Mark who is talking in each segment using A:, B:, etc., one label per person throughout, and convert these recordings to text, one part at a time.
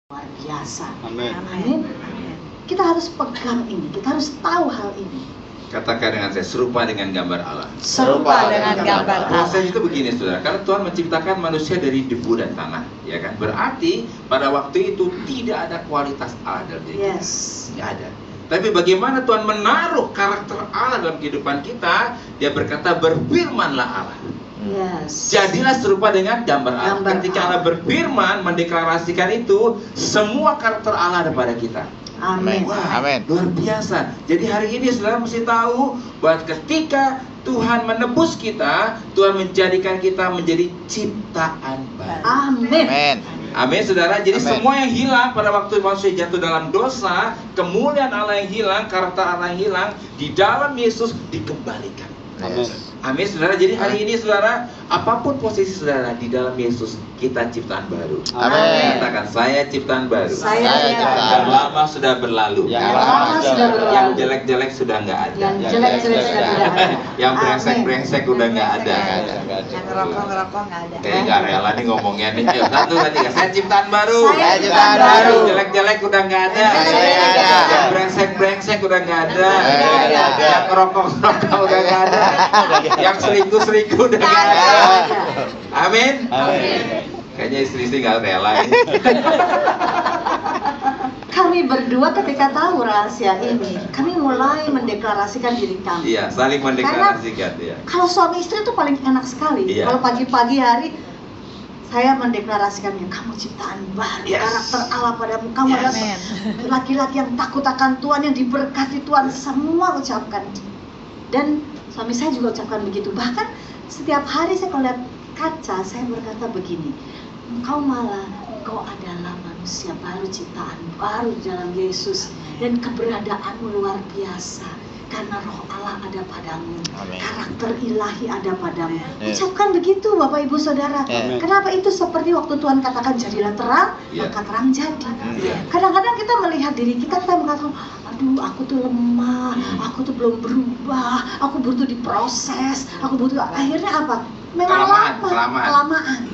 A: luar biasa.
B: Amin.
A: Amin. Kita harus pegang ini, kita harus tahu hal ini.
C: Katakan dengan saya, serupa dengan gambar Allah.
A: Serupa dengan gambar Allah.
C: Proses itu begini saudara, karena Tuhan menciptakan manusia dari debu dan tanah, ya kan? Berarti pada waktu itu tidak ada kualitas Allah dalam diri kita.
A: Yes.
C: Tidak ada. Tapi bagaimana Tuhan menaruh karakter Allah dalam kehidupan kita? Dia berkata, berfirmanlah Allah.
A: Yes.
C: Jadilah serupa dengan gambar Allah.
A: Gambar
C: Ketika
A: Allah.
C: Allah berfirman, mendeklarasikan itu, semua karakter Allah ada pada kita.
A: Amin.
C: Wah,
B: Amin.
C: luar biasa. Jadi hari ini saudara mesti tahu bahwa ketika Tuhan menebus kita, Tuhan menjadikan kita menjadi ciptaan baru.
A: Amin.
B: Amin.
C: Amin saudara. Jadi
B: Amin.
C: semua yang hilang pada waktu manusia jatuh dalam dosa, kemuliaan Allah yang hilang, karakter Allah yang hilang, di dalam Yesus dikembalikan.
B: Amin.
C: Amin saudara. Jadi hari ini saudara, apapun posisi saudara di dalam Yesus, kita ciptaan baru.
B: Amin.
C: Katakan, saya ciptaan baru.
A: Saya
B: ciptaan
C: Yang
B: baru.
C: lama sudah berlalu.
B: Yang
A: lama sudah berlalu.
C: Yang jelek-jelek sudah nggak ada.
A: Yang jelek-jelek sudah tidak ada.
C: Yang brengsek-brengsek udah nggak ada.
D: Yang ngerokok nggak ada.
C: Kayak nggak rela nih ngomongnya nih. Yuk, satu lagi. Saya ciptaan baru.
A: Saya
B: ciptaan baru.
C: Yang jelek-jelek udah nggak ada.
A: Yang jelek-jelek
B: udah nggak ada.
C: Yang brengsek-brengsek udah nggak ada.
B: Nggak ada.
C: Yang ngerokok-ngerokok udah nggak ada. Yang selingkuh-selingkuh udah nggak ada. Amin.
B: Amin.
C: Kayaknya istri-istri nggak rela ini.
A: Kami berdua ketika tahu rahasia ini, kami mulai mendeklarasikan diri kami.
C: Iya, saling mendeklarasikan ya.
A: Kalau suami istri itu paling enak sekali.
C: Iya.
A: Kalau pagi-pagi hari saya mendeklarasikannya, kamu ciptaan baru,
C: Yes.
A: karakter Allah padamu, kamu
C: Yes.
A: adalah laki-laki yang takut akan Tuhan, yang diberkati Tuhan. Semua ucapkan. Dan suami saya juga ucapkan begitu. Bahkan setiap hari saya kalau lihat kaca, saya berkata begini, engkau adalah manusia baru, ciptaan baru di dalam Yesus, dan keberadaanmu luar biasa karena roh Allah ada padamu.
B: Amin.
A: Karakter ilahi ada padamu.
B: Yes.
A: Ucapkan begitu Bapak Ibu Saudara.
B: Amin.
A: Kenapa itu seperti waktu Tuhan katakan jadilah terang,
C: Iya.
A: maka terang jadi.
C: Iya.
A: Kadang-kadang kita melihat diri kita mengatakan, aduh aku tuh lemah, aku tuh belum berubah, aku butuh diproses, aku butuh, akhirnya apa? Memang kelamaan.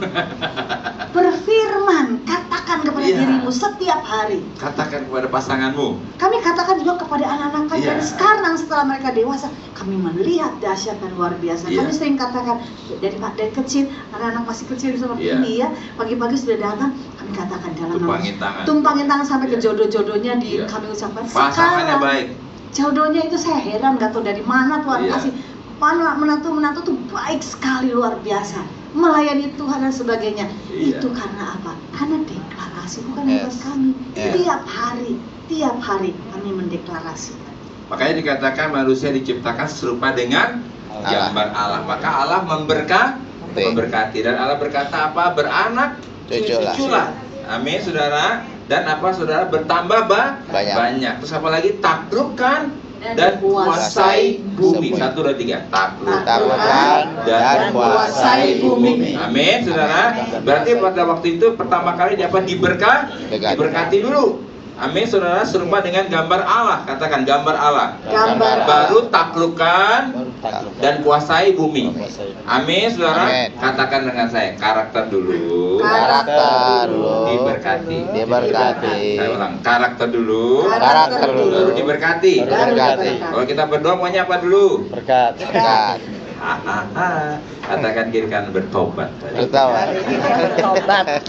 A: Berfirman, katakan kepada
C: Iya.
A: dirimu setiap hari.
C: Katakan kepada pasanganmu.
A: Kami katakan juga kepada anak-anak kami.
C: Iya.
A: Dan sekarang setelah mereka dewasa, kami melihat dahsyat dan luar biasa.
C: Iya.
A: Kami sering katakan dari kecil, anak-anak masih kecil seperti
C: Iya.
A: ini ya, pagi-pagi sudah datang, kami katakan dalam
C: Tumpangin tangan.
A: tumpangin tangan sampai ke
C: Iya.
A: jodoh-jodohnya
C: Iya.
A: kami ucapkan.
C: Pasangannya
A: Sekarang,
C: baik.
A: jodohnya itu saya heran, gak tahu dari mana Tuhan
C: Iya.
A: kasih. Menantu tuh baik sekali, luar biasa, melayani Tuhan dan sebagainya.
C: Iya.
A: Itu karena apa? Karena deklarasi, bukan
B: Yes.
A: hebat kami.
B: Yes.
A: Tiap hari kami mendeklarasikan.
C: Makanya dikatakan manusia diciptakan serupa dengan
B: Allah.
C: gambar Allah. Maka Allah memberkati. Dan Allah berkata apa? Beranak
B: Cuculah.
C: cuculah. Amin saudara. Dan apa saudara? Bertambah banyak. Terus apa lagi? Taklukkan dan kuasai bumi.
B: Semua.
C: 1, 2, 3.
B: Taklukkan dan kuasai bumi.
C: Amin saudara. Berarti pada waktu itu pertama kali dapat diberkati dulu. Amin saudara. Serupa dengan gambar Allah. Katakan gambar Allah.
A: Gambar
C: Baru taklukkan dan kuasai bumi. Amin saudara.
B: Amin.
C: Katakan dengan saya, karakter dulu,
B: Karakter dulu.
C: diberkati.
B: Diberkati.
C: Saya ulang, karakter dulu,
B: Karakter dulu.
C: baru diberkati.
B: Diberkati.
C: Kalau kita berdoa maunya apa dulu?
B: Berkat.
C: Katakan kiri kanan bertobat.
B: Bertawa.
D: Bertobat.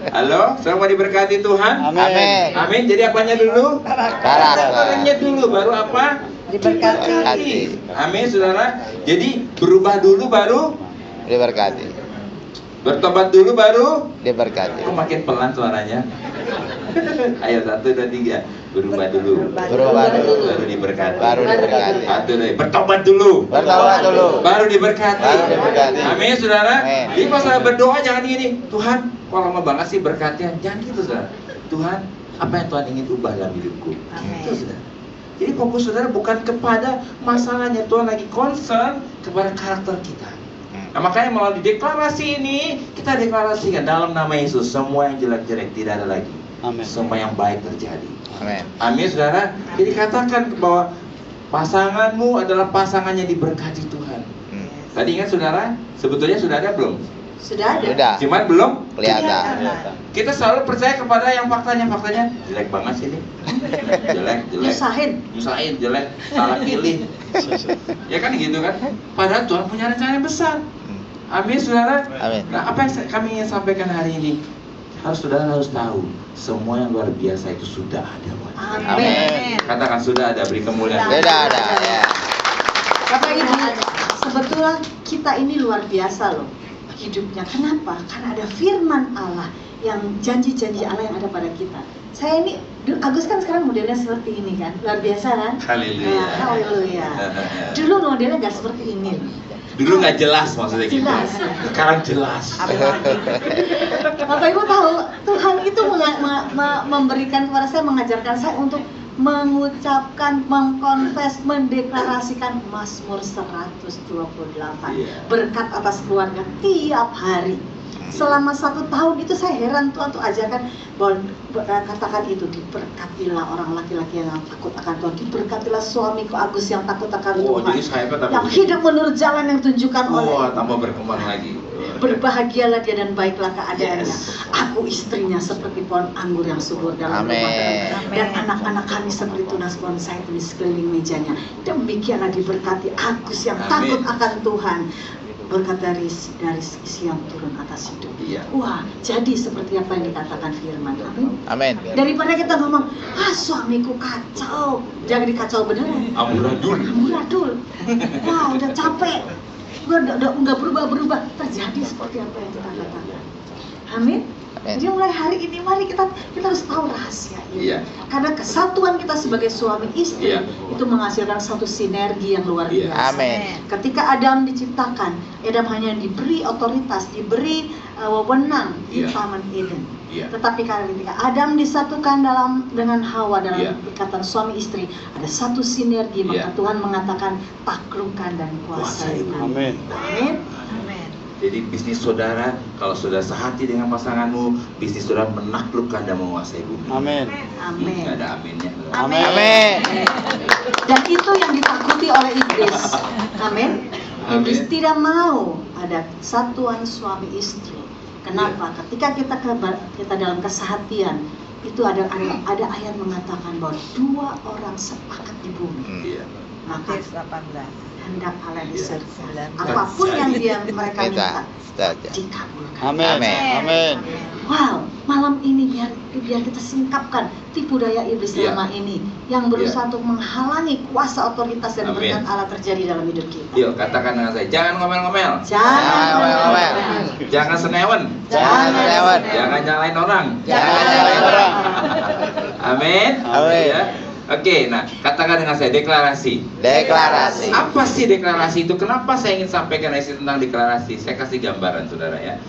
C: Halo, semua mau diberkati Tuhan?
B: Amin.
C: Amin. Jadi apanya dulu? Karakternya dulu, baru apa?
D: Diberkati.
C: Amin, saudara. Jadi berubah dulu baru
B: Diberkati.
C: bertobat dulu baru.
B: Diberkati.
C: Kok makin pelan suaranya? Ayo 1, 2, 3. Berubah dulu.
B: Berubah dulu.
C: Baru diberkati.
B: Baru diberkati.
C: 1, 2, bertobat dulu.
B: Bertobat dulu.
C: Baru diberkati.
B: Baru diberkati.
C: Amin, saudara.
B: Amin.
C: Jadi pas saya berdoa jangan gini, Tuhan, kok lama banget sih berkatnya? Jangan gitu, saudara. Tuhan, apa yang Tuhan ingin ubah dalam hidupku?
D: Amin.
C: Itu, saudara. Jadi fokus saudara bukan kepada masalahnya, Tuhan lagi concern kepada karakter kita. Nah, makanya melalui deklarasi ini kita deklarasikan dalam nama Yesus semua yang jelek-jelek tidak ada lagi.
B: Amin.
C: Semua yang baik terjadi.
B: Amin.
C: Amin saudara. Jadi katakan bahwa pasanganmu adalah pasangan yang diberkati Tuhan. Tadi ingat saudara, sebetulnya sudah ada belum?
A: Sudah ada.
B: Sudah.
C: Cuman belum.
B: Kelihatan.
C: Kita selalu percaya kepada yang faktanya jelek banget sih ini. Jelek. Nyusahin, jelek, salah pilih. Ya kan gitu kan? Padahal Tuhan punya rencana yang besar. Amin, saudara.
B: Amin.
C: Nah, apa yang kami ingin sampaikan hari ini? Saudara harus tahu, semua yang luar biasa itu sudah ada buat kita.
A: Amin.
C: Katakan sudah ada, beri kemuliaan.
B: Sudah ada ya.
A: Bapak Ibu, sebetulnya kita ini luar biasa loh hidupnya. Kenapa? Karena ada firman Allah, yang janji-janji Allah yang ada pada kita. Saya ini, Agus kan sekarang modelnya seperti ini kan, luar biasa kan?
C: Haleluya.
A: Ya, haleluya. Dulu modelnya nggak seperti ini.
C: Dulu nggak jelas maksudnya gitu.
A: Jelas.
C: Sekarang jelas.
A: Bapak Ibu tahu, Tuhan itu memberikan kepada saya, mengajarkan saya untuk mengucapkan, mengkonfes, mendeklarasikan Mazmur 128 berkat atas keluarga tiap hari. Selama 1 tahun itu saya heran, Tuhan tuh ajarkan bahwa katakan itu, diberkatilah orang laki-laki yang takut akan Tuhan, diberkatilah suamiku Agus yang takut akan Tuhan,
C: Jadi saya
A: yang hidup menurut jalan yang tunjukkan oleh.
C: Tambah berkembang lagi.
A: Berbahagialah dia dan baiklah keadaannya.
C: Yes.
A: Aku istrinya seperti pohon anggur yang subur dalam rumah
B: Amin.
A: dan anak-anak kami seperti tunas bonsai di sekeliling mejanya. Demikianlah diberkati Agus yang
C: Amin.
A: takut akan Tuhan. Berkat dari isi yang turun atas hidup.
C: Iya.
A: Wah, jadi seperti apa yang dikatakan firman. Amin.
B: Amin.
A: Daripada kita ngomong, suamiku kacau, jangan dikacau beneran. Amburadul. Wah, udah capek. Udah berubah. Terjadi seperti apa yang kita katakan. Amin. Jadi mulai hari ini mari kita harus tahu rahasia ini.
C: Iya.
A: Karena kesatuan kita sebagai suami istri
C: Iya.
A: itu menghasilkan satu sinergi yang luar
C: Iya.
A: biasa.
B: Amin.
A: Ketika Adam diciptakan, Adam hanya diberi otoritas, diberi wewenang di
C: Iya.
A: Taman Eden.
C: Iya.
A: Tetapi ketika Adam disatukan dengan Hawa dalam
C: Iya.
A: ikatan suami istri, ada satu sinergi, maka
C: Iya.
A: Tuhan mengatakan taklukkan dan kuasai bumi. Amin.
C: Jadi bisnis saudara, kalau saudara sehati dengan pasanganmu, bisnis saudara menaklukkan dan menguasai bumi.
D: Amin.
A: Amin.
C: Nggak ada aminnya.
B: Amin.
A: Dan itu yang ditakuti oleh iblis. Amin. Iblis
C: Amin.
A: tidak mau ada kesatuan suami istri. Kenapa? Ketika kita dalam kesehatian, itu ada ayat mengatakan bahwa 2 orang sepakat di bumi,
C: Iya.
A: maka
D: 18.
A: hendak Allah disertai.
D: Iya.
A: Apapun yang mereka minta
B: Kita.
A: dikabulkan.
D: Amin.
B: Amin.
A: Wow, malam ini biar kita singkapkan tipu daya iblis
C: Iya.
A: selama ini yang berusaha untuk menghalangi kuasa otoritas dan
C: Amin.
A: berkat Allah terjadi dalam hidup kita.
C: Yuk katakan dengan saya, jangan ngomel-ngomel,
A: Jangan
B: ngomel-ngomel.
C: jangan senewen,
A: Jangan
B: lewat.
C: jangan nyalain orang.
B: Jangan nyalain orang.
C: Amin.
B: Amin.
C: Ya. Oke, nah katakan dengan saya deklarasi.
B: Deklarasi.
C: Apa sih deklarasi itu? Kenapa saya ingin sampaikan tentang deklarasi? Saya kasih gambaran saudara ya.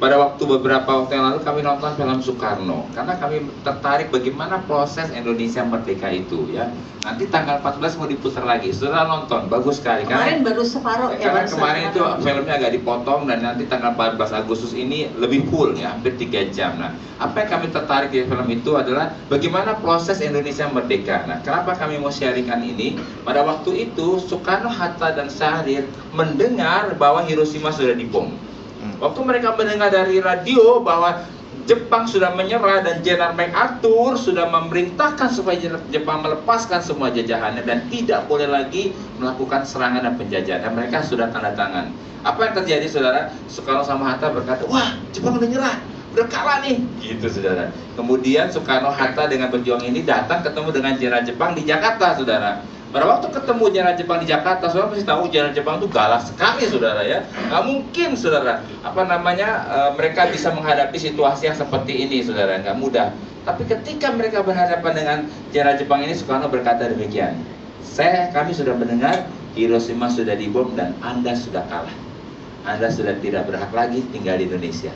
C: Pada beberapa waktu yang lalu kami nonton film Soekarno karena kami tertarik bagaimana proses Indonesia merdeka itu ya. Nanti tanggal 14 mau diputar lagi. Saudara nonton, bagus sekali.
A: Kemarin baru separuh
C: Karena
A: baru
C: kemarin itu
A: separuh.
C: filmnya agak dipotong dan nanti tanggal 14 Agustus ini lebih full ya, hampir 3 jam. Nah, apa yang kami tertarik di film itu adalah bagaimana proses Indonesia merdeka. Nah, kenapa kami mau sharingkan ini? Pada waktu itu Soekarno, Hatta dan Syahrir mendengar bahwa Hiroshima sudah dibom. Waktu mereka mendengar dari radio bahwa Jepang sudah menyerah dan Jenderal MacArthur sudah memerintahkan supaya Jepang melepaskan semua jajahannya dan tidak boleh lagi melakukan serangan dan penjajahan, dan mereka sudah tanda tangan. Apa yang terjadi saudara? Soekarno sama Hatta berkata, wah Jepang udah nyerah, udah kalah nih, gitu saudara. Kemudian Soekarno, Hatta dengan berjuang ini datang ketemu dengan Jenderal Jepang di Jakarta saudara. Pada waktu ketemu Jenderal Jepang di Jakarta, saudara pasti tahu Jenderal Jepang itu galak sekali saudara ya. Nggak mungkin saudara, mereka bisa menghadapi situasi yang seperti ini saudara, nggak mudah. Tapi ketika mereka berhadapan dengan Jenderal Jepang ini, Soekarno berkata demikian, kami sudah mendengar Hiroshima sudah dibom dan Anda sudah kalah. Anda sudah tidak berhak lagi tinggal di Indonesia.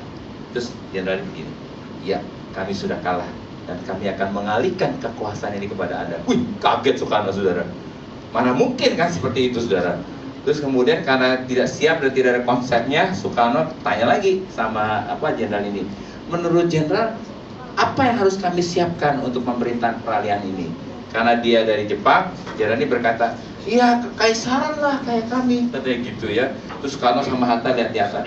C: Terus Jenderal begini, ya kami sudah kalah dan kami akan mengalihkan kekuasaan ini kepada Anda. Wih, kaget Soekarno saudara. Mana mungkin kan seperti itu saudara. Terus kemudian karena tidak siap dan tidak ada konsepnya, Soekarno tanya lagi sama jenderal ini. Menurut jenderal, apa yang harus kami siapkan untuk pemerintahan peralihan ini? Karena dia dari Jepang, jenderal ini berkata, iya kekaisaran lah kayak kami, katanya gitu ya. Terus Soekarno sama Hatta lihat di atas,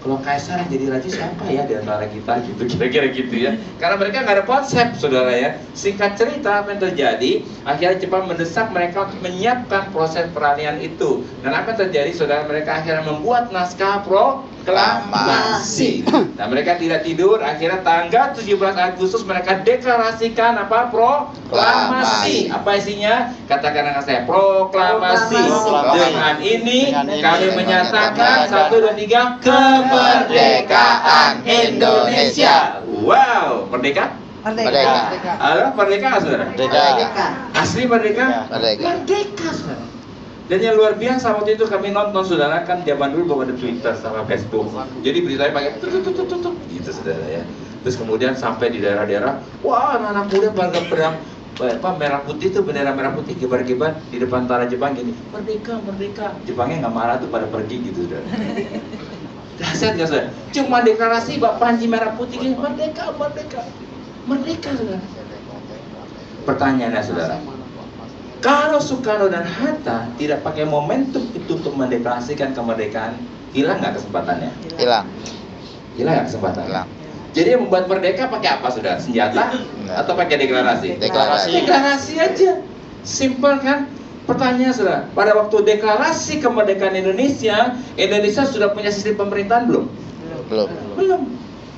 C: kalau kaisar yang jadi raja siapa ya di antara kita gitu, kira-kira gitu ya. Karena mereka nggak ada konsep, saudara ya. Singkat cerita apa yang terjadi, akhirnya cepat mendesak mereka untuk menyiapkan proses peralihan itu. Dan apa yang terjadi, saudara, mereka akhirnya membuat naskah proklamasi. Nah, mereka tidak tidur, akhirnya tanggal 17 Agustus mereka deklarasikan apa? Proklamasi. Apa isinya? Katakan dengan saya, proklamasi. Dengan ini kami menyatakan 1, 2, 3 kemerdekaan Indonesia. Wow, merdeka?
D: Merdeka.
C: Halo, merdeka nggak, saudara?
B: Merdeka.
C: Asli merdeka?
B: Merdeka.
C: Merdeka, saudara. Dan yang luar biasa waktu itu kami nonton, saudara, kan zaman dulu belum ada Twitter sama Facebook. Jadi beritanya pakai tutut gitu, saudara ya. Terus kemudian sampai di daerah-daerah, wah, anak-anak muda bangga perang merah putih tuh, bendera merah putih kibar-kibar di depan tentara Jepang gini, merdeka, merdeka. Jepangnya nggak marah tuh, pada pergi gitu, saudara. Dahsyat nggak, saudara? Cuma deklarasi bak panji merah putih gini, merdeka, merdeka, merdeka, saudara. Pertanyaannya, saudara, kalau Soekarno dan Hatta tidak pakai momentum itu untuk mendeklarasikan kemerdekaan, hilang nggak kesempatannya?
B: Hilang.
C: Hilang nggak kesempatan?
B: Hilang.
C: Jadi yang membuat merdeka pakai apa, saudara? Senjata atau pakai deklarasi?
B: Deklarasi.
C: Deklarasi aja. Simple kan? Pertanyaan, saudara, pada waktu deklarasi kemerdekaan Indonesia, Indonesia sudah punya sistem pemerintahan belum?
B: Belum.
C: Belum.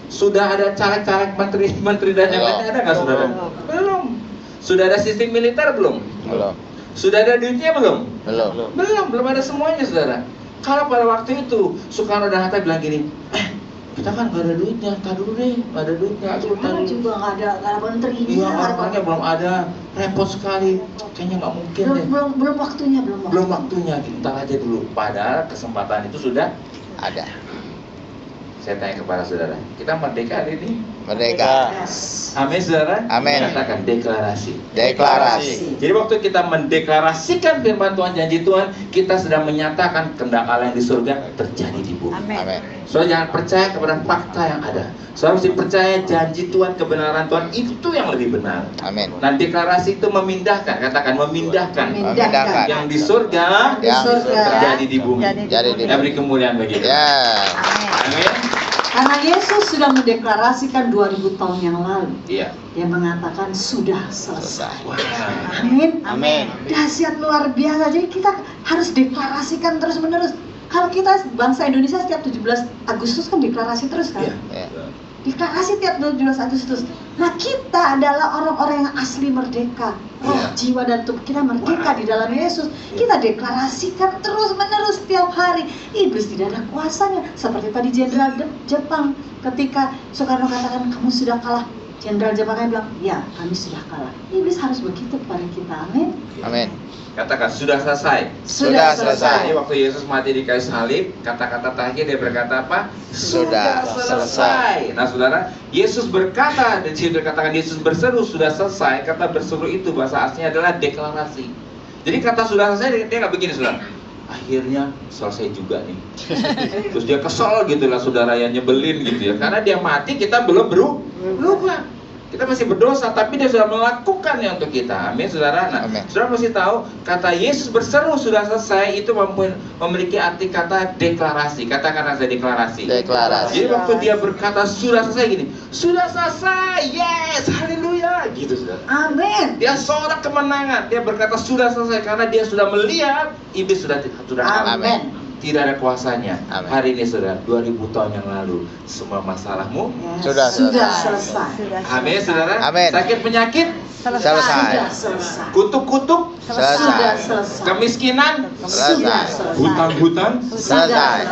C: Sudah ada caleg-caleg menteri dan yang lainnya, ada nggak, saudara? Belum. Sudah ada sistem militer belum?
B: Belum.
C: Sudah ada duitnya belum?
B: Belum.
C: Belum ada semuanya, saudara. Kalau pada waktu itu Soekarno dan Hatta bilang gini, kita kan nggak ada duitnya, tar dulu deh, nggak ada duitnya,
A: Gimana juga nggak ada menterinya.
C: Iya, orang-orangnya belum ada, repot sekali, kayaknya nggak mungkin deh.
A: Belum waktunya,
C: Belum waktunya, kita aja dulu. Padahal kesempatan itu sudah.
B: Ada.
C: Saya tanya kepada saudara, kita merdeka hari ini?
B: Merdeka.
C: Amin, saudara?
B: Amin.
C: Katakan deklarasi.
B: Deklarasi.
C: Jadi waktu kita mendeklarasikan firman Tuhan, janji Tuhan, kita sedang menyatakan kehendak Allah yang di surga terjadi di bumi.
B: Amin.
C: Saudara jangan percaya kepada fakta yang ada. Saudara mesti percaya janji Tuhan, kebenaran Tuhan itu yang lebih benar.
B: Amin.
C: Nah, deklarasi itu memindahkan, katakan memindahkan.
B: Memindahkan.
C: Yang di surga
B: Yang
C: terjadi di bumi.
B: Jadi di
C: Yang beri kemuliaan bagi kita.
B: Ya.
C: Amin.
A: Karena Yesus sudah mendeklarasikan 2000 tahun yang lalu.
C: Iya.
A: Yang mengatakan sudah selesai.
C: Wah.
A: Amin.
B: Amin.
A: Dahsyat luar biasa. Jadi kita harus deklarasikan terus-menerus. Kalau kita bangsa Indonesia setiap 17 Agustus kan deklarasi terus kan?
C: Iya.
B: Ya.
A: Deklarasi tiap 17 Agustus. Nah, kita adalah orang-orang yang asli merdeka. Roh,
C: Iya.
A: jiwa dan tubuh kita merdeka di dalam Yesus. Kita deklarasikan terus-menerus setiap hari. Iblis tidak ada kuasanya. Seperti tadi Jenderal Jepang ketika Soekarno katakan kamu sudah kalah. Jenderal Jepangnya bilang, ya kami sudah kalah. Iblis harus begitu kepada kita. Amin.
B: Amin.
C: Katakan sudah selesai.
B: Sudah selesai.
C: Jadi waktu Yesus mati di kayu salib, kata-kata terakhir dia berkata apa?
B: Sudah selesai.
C: Nah, saudara, Yesus berkata, dan situ dikatakan Yesus berseru sudah selesai. Kata berseru itu bahasa aslinya adalah deklarasi. Jadi kata sudah selesai dia nggak begini, saudara. Akhirnya selesai juga nih. Terus dia kesel gitu lah, saudara, yang nyebelin gitu ya. Karena dia mati, kita belum berubah. Kita masih berdosa, tapi dia sudah melakukannya untuk kita. Amin, saudara. Nah,
B: Amin.
C: saudara mesti tahu, kata Yesus berseru sudah selesai itu memiliki arti kata deklarasi. Katakan saya deklarasi.
B: Deklarasi.
C: Jadi waktu dia berkata sudah selesai gini, sudah selesai, yes, haleluya, gitu, saudara.
A: Amin.
C: Dia sorak kemenangan. Dia berkata sudah selesai karena dia sudah melihat iblis sudah kalah.
A: Amin.
C: Tidak ada kuasanya.
B: Amin.
C: Hari ini, saudara, 2000 tahun yang lalu semua masalahmu.
A: Ya,
B: Sudah
A: selesai.
C: Amin, saudara.
B: Amin.
C: Sakit penyakit
B: Selesai.
A: Sudah selesai.
C: kutuk-kutuk,
B: Selesai.
A: Sudah selesai.
C: kemiskinan,
A: Sudah
B: Selesai.
A: selesai.
C: hutang-hutang.
B: Selesai.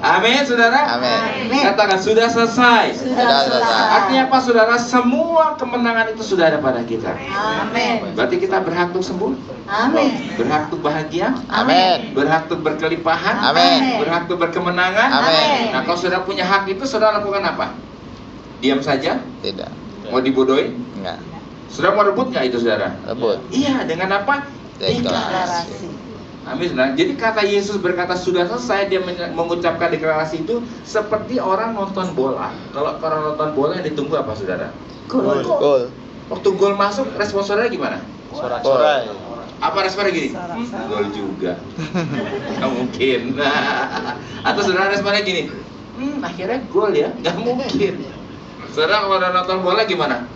C: Amin, saudara.
B: Amin.
C: Katakan sudah selesai.
B: Sudah selesai.
C: Artinya apa, saudara? Semua kemenangan itu sudah ada pada kita.
A: Amin.
C: Berarti kita berhak untuk sembuh,
A: Amin.
C: berhak untuk bahagia,
B: Amin.
C: berhak untuk berkelimpahan,
B: Amin.
C: berhak untuk berkemenangan.
B: Amin.
C: Nah, kalau saudara punya hak itu, saudara lakukan apa? Diam saja?
B: Tidak.
C: Mau dibodohin?
B: Enggak.
C: Saudara mau rebut nggak itu, saudara?
B: Rebut.
C: Iya, dengan apa?
B: Deklarasi.
C: Amin, saudara. Jadi kata Yesus berkata sudah selesai, dia mengucapkan deklarasi itu seperti orang nonton bola. Kalau orang nonton bola yang ditunggu apa, saudara?
A: Gol.
B: Gol.
C: Waktu gol masuk, respon saudara gimana?
B: Sorak-sorai.
C: Apa responnya gini? Gol juga. Nggak mungkin. Atau saudara responnya gini, akhirnya gol ya? Nggak mungkin. Saudara kalau udah nonton bola gimana?